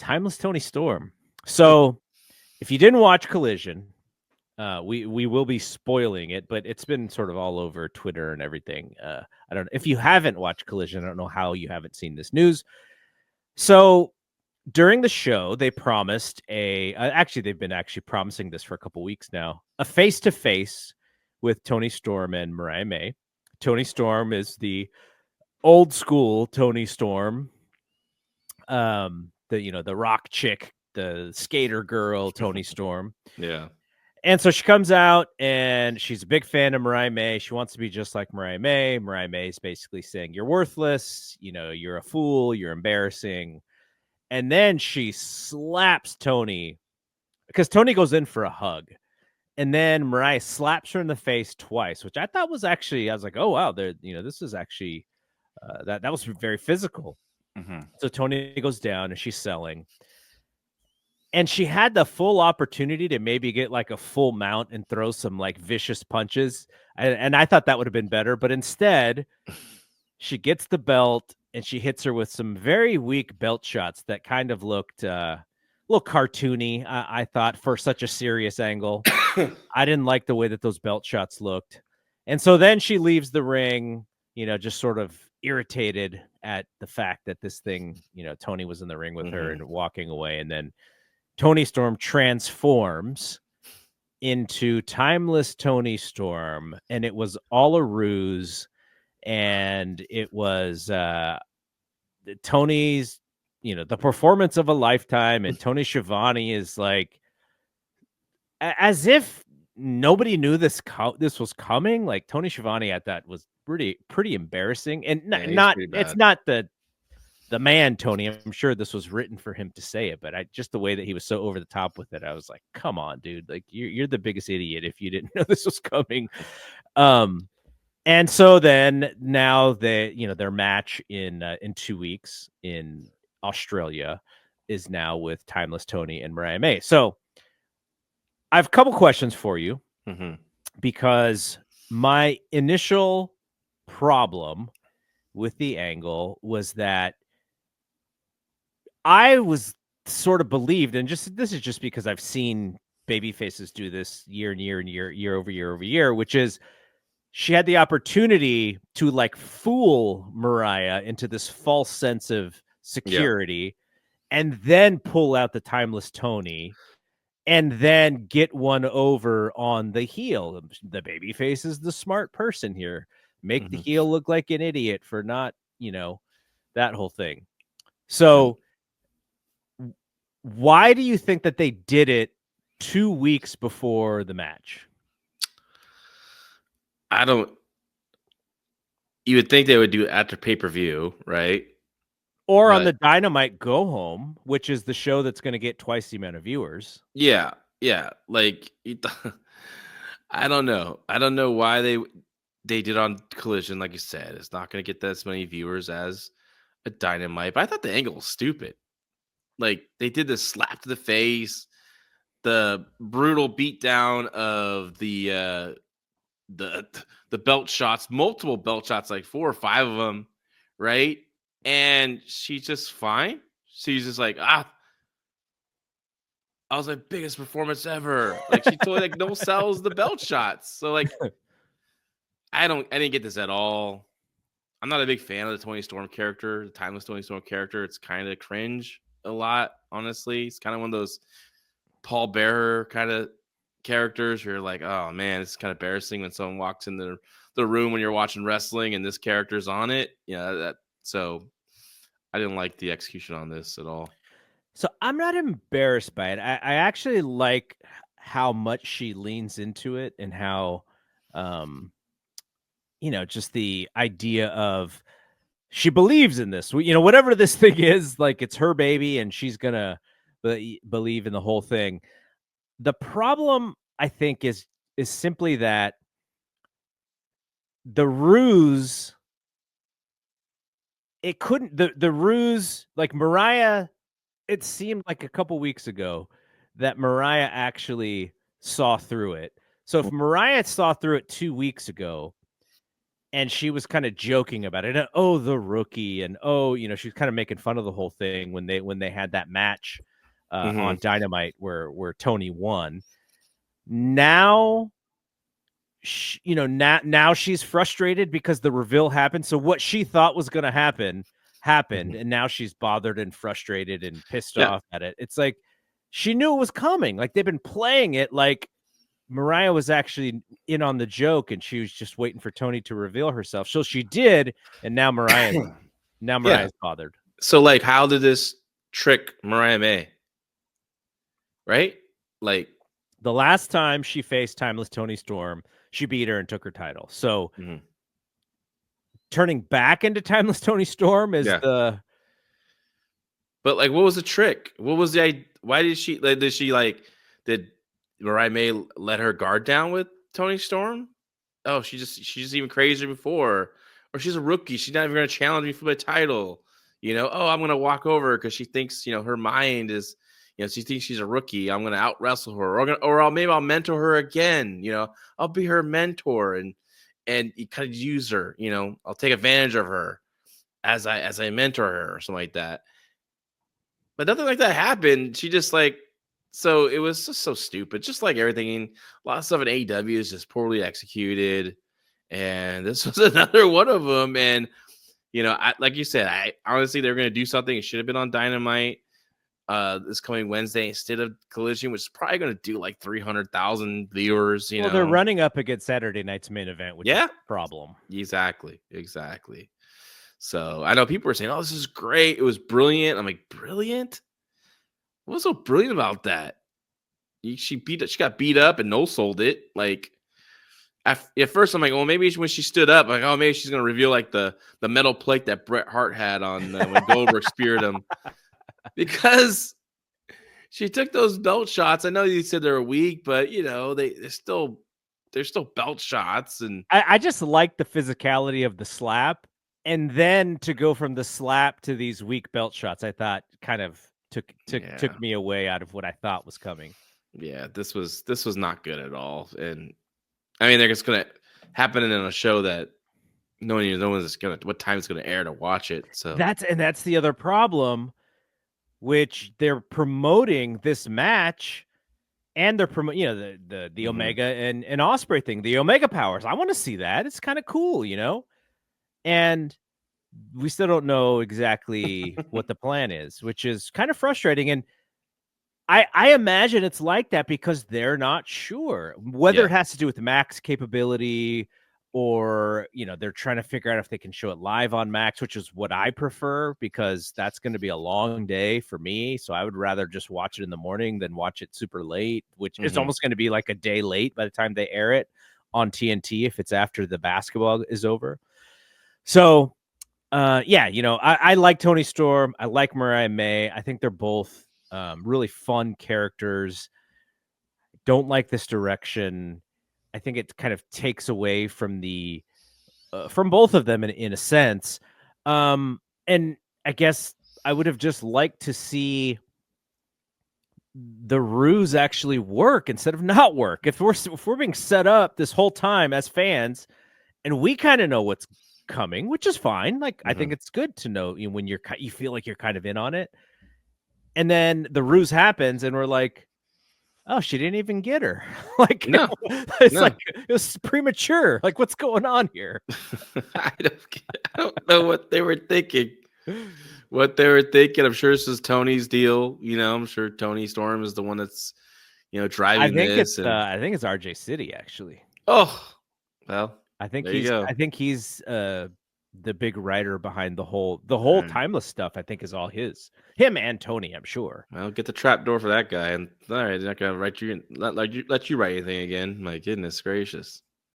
Timeless Toni Storm. So if you didn't watch Collision, we will be spoiling it, but it's been sort of all over Twitter and everything. I don't know if you haven't watched Collision. I don't know how you haven't seen this news. So during the show, they promised actually they've been promising this for a couple weeks now, a face-to-face with Toni Storm and Mariah May. Toni Storm is the old school Toni Storm, the rock chick, the skater girl Toni Storm. Yeah. And so she comes out and she's a big fan of Mariah May. She wants to be just like Mariah May. Mariah May is basically saying, you're worthless, you're a fool, you're embarrassing. And then she slaps Toni because Toni goes in for a hug. And then Mariah slaps her in the face twice, which I thought was actually, I was like, oh, wow, this is actually, that was very physical. Mm-hmm. So Toni goes down and she's selling. And she had the full opportunity to maybe get like a full mount and throw some like vicious punches. And I thought that would have been better. But instead, she gets the belt and she hits her with some very weak belt shots that kind of looked a little cartoony, I thought, for such a serious angle. I didn't like the way that those belt shots looked. And so then she leaves the ring, just sort of irritated at the fact that this thing, Toni was in the ring with her and walking away. And then Toni Storm transforms into Timeless Toni Storm, and it was all a ruse, and it was Tony's, the performance of a lifetime, and Tony Schiavone is like, as if nobody knew this was coming. Like Tony Schiavone at that was pretty embarrassing, and it's not the man, Tony. I'm sure this was written for him to say it, but just the way that he was so over the top with it, I was like, come on, dude. Like you're the biggest idiot if you didn't know this was coming. And so then now their match in 2 weeks in Australia is now with Timeless Toni and Mariah May. So I have a couple questions for you because my initial problem with the angle was that I was sort of believed, and this is just because I've seen baby faces do this year over year, which is she had the opportunity to like fool Mariah into this false sense of security and then pull out the Timeless Toni and then get one over on the heel. The baby face is the smart person here. Make the heel look like an idiot for not, that whole thing. So why do you think that they did it 2 weeks before the match? You would think they would do it after pay-per-view, right? Or on the Dynamite Go Home, which is the show that's going to get twice the amount of viewers. Yeah. Like, I don't know. I don't know why they did on Collision. Like you said, it's not going to get as many viewers as a Dynamite. But I thought the angle was stupid. Like, they did this slap to the face, the brutal beatdown of the belt shots, multiple belt shots, like 4 or 5 of them, right? And she's just fine. She's just like, I was like, biggest performance ever. Like, she totally like no sells the belt shots. So like, I didn't get this at all. I'm not a big fan of the Toni Storm character, the Timeless Toni Storm character. It's kind of cringe a lot, honestly. It's kind of one of those Paul Bearer kind of characters where you're like, oh man, it's kind of embarrassing when someone walks in the room when you're watching wrestling and this character's on it. So I didn't like the execution on this at all. So I'm not embarrassed by it. I actually like how much she leans into it and how, just the idea of she believes in this. Whatever this thing is, like it's her baby and she's going to believe in the whole thing. The problem, I think, is simply that the ruse, it couldn't, the ruse, like Mariah, it seemed like a couple weeks ago that Mariah actually saw through it. So if Mariah saw through it 2 weeks ago, and she was kind of joking about it. And, oh, the rookie, and oh, she was kind of making fun of the whole thing when they had that match on Dynamite where Toni won. Now, now she's frustrated because the reveal happened. So what she thought was going to happen happened, and now she's bothered and frustrated and pissed off at it. It's like she knew it was coming. Like they've been playing it like Mariah was actually in on the joke, and she was just waiting for Toni to reveal herself. So she did, and now Mariah's bothered. So, like, how did this trick Mariah May? Right? Like, the last time she faced Timeless Toni Storm, she beat her and took her title. So turning back into Timeless Toni Storm is the. But like, what was the trick? What was the? Why did she? Like, did Mariah May let her guard down with Toni Storm? Oh, she's even crazier before, or she's a rookie. She's not even going to challenge me for the title. Oh, I'm going to walk over because she thinks her mind is. She thinks she's a rookie. I'm going to out wrestle her, or maybe I'll mentor her again. I'll be her mentor and you kind of use her. I'll take advantage of her as I mentor her or something like that. But nothing like that happened. She just so it was just so stupid. Just like everything, a lot of stuff in AEW is just poorly executed, and this was another one of them. And like you said, I honestly they're going to do something. It should have been on Dynamite. This coming Wednesday instead of Collision, which is probably going to do like 300,000 viewers. Well, they're running up against Saturday night's main event, which is a problem. Exactly. So I know people were saying, "Oh, this is great. It was brilliant." I'm like, brilliant? What was so brilliant about that? She got beat up and no sold it. Like at first, I'm like, well, maybe when she stood up, like, oh, maybe she's going to reveal like the metal plate that Bret Hart had on when Goldberg speared him. Because she took those belt shots. I know you said they're weak, but they're still belt shots. And I just like the physicality of the slap, and then to go from the slap to these weak belt shots, I thought kind of took me away out of what I thought was coming. Yeah, this was not good at all. And I mean, they're just gonna happen in a show that no one's gonna what time it's gonna air to watch it. So that's the other problem. Which they're promoting this match, and they're promoting, the Omega and Ospreay thing, the Omega powers. I want to see that. It's kind of cool, and we still don't know exactly what the plan is, which is kind of frustrating. And I imagine it's like that because they're not sure whether it has to do with Mac's capability or, they're trying to figure out if they can show it live on Max, which is what I prefer because that's going to be a long day for me. So I would rather just watch it in the morning than watch it super late, which is almost going to be like a day late by the time they air it on TNT if it's after the basketball is over. So, I like Toni Storm. I like Mariah May. I think they're both really fun characters. Don't like this direction. I think it kind of takes away from from both of them in a sense. And I guess I would have just liked to see the ruse actually work instead of not work. If we're being set up this whole time as fans, and we kind of know what's coming, which is fine. Like I think it's good to know when you feel like you're kind of in on it, and then the ruse happens, and we're like, oh, she didn't even get her. Like, no, like it was premature. Like, what's going on here? I don't know what they were thinking. I'm sure this is Tony's deal. I'm sure Toni Storm is the one that's, driving this. I think it's RJ City actually. Oh, well, I think he's the big writer behind the whole Timeless stuff. I think is all him and Tony, I'm sure. Well, get the trap door for that guy, and all right, they're not gonna let you write anything again. My goodness gracious.